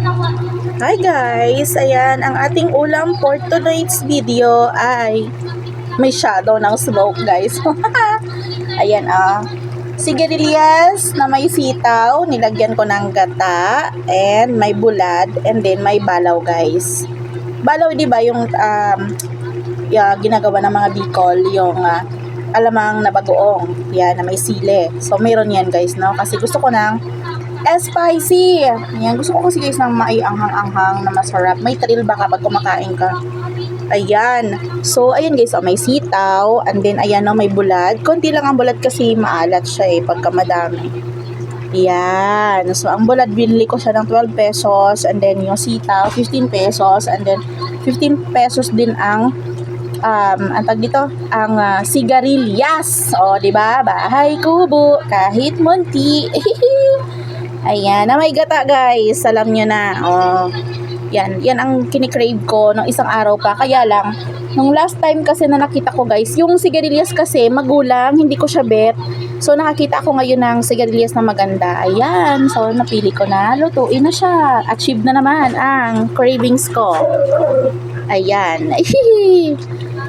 Hi guys! Ayan, ang ating ulam for tonight's video ay may shadow ng smoke guys. Ayan sigarilyas na may sitaw, nilagyan ko ng gata, and may bulad, and then may balaw guys. Balaw, di ba yung ginagawa ng mga Bicol, yung alamang na bagoong, yan, na may sile. So, mayroon yan guys, no? Kasi gusto ko ng spicy. Yan, gusto ko kasi guys ng maianghang-anghang na masarap. May thrill ba kapag kumakain ka? Ayan. So, ayan guys, may sitaw, and then ayan, may bulad. Konti lang ang bulad kasi maalat siya pagka madami. Ayan. So, ang bulad, binili ko siya ng 12 pesos, and then yung sitaw, 15 pesos, and then 15 pesos din ang tag dito, ang sigarilyas. O, di ba? Bahay kubo, kahit munti. Ayan, na may gata guys. Alam nyo na. Oh, yan ang kinikrave ko ng isang araw pa. Kaya lang, nung last time kasi na nakita ko guys, yung sigarilyas kasi magulang, hindi ko siya bet. So, nakakita ako ngayon ng sigarilyas na maganda. Ayan, so napili ko na. Lutuin na siya. Achieve na naman ang cravings ko. Ayan.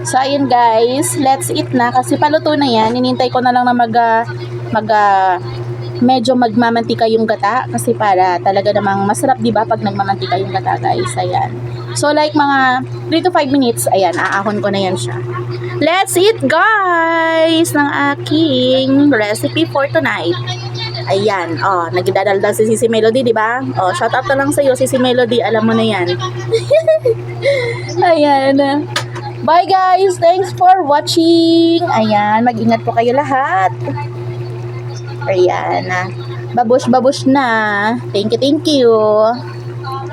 So, ayun guys, let's eat na. Kasi paluto na yan. Inintay ko na lang na medyo magmamantika yung gata. Kasi para talaga namang masarap, diba, pag nagmamantika yung gata guys. Ayan. So, like mga 3 to 5 minutes, ayan, aahon ko na yan siya. Let's eat guys ng aking recipe for tonight. Ayan, nagdadaldal si Sisi Melody, diba? Shout out na lang sa'yo, Sisi Melody, alam mo na yan. Ayan. Bye guys! Thanks for watching! Ayan, mag-ingat po kayo lahat. Ayan. Babush na. Thank you.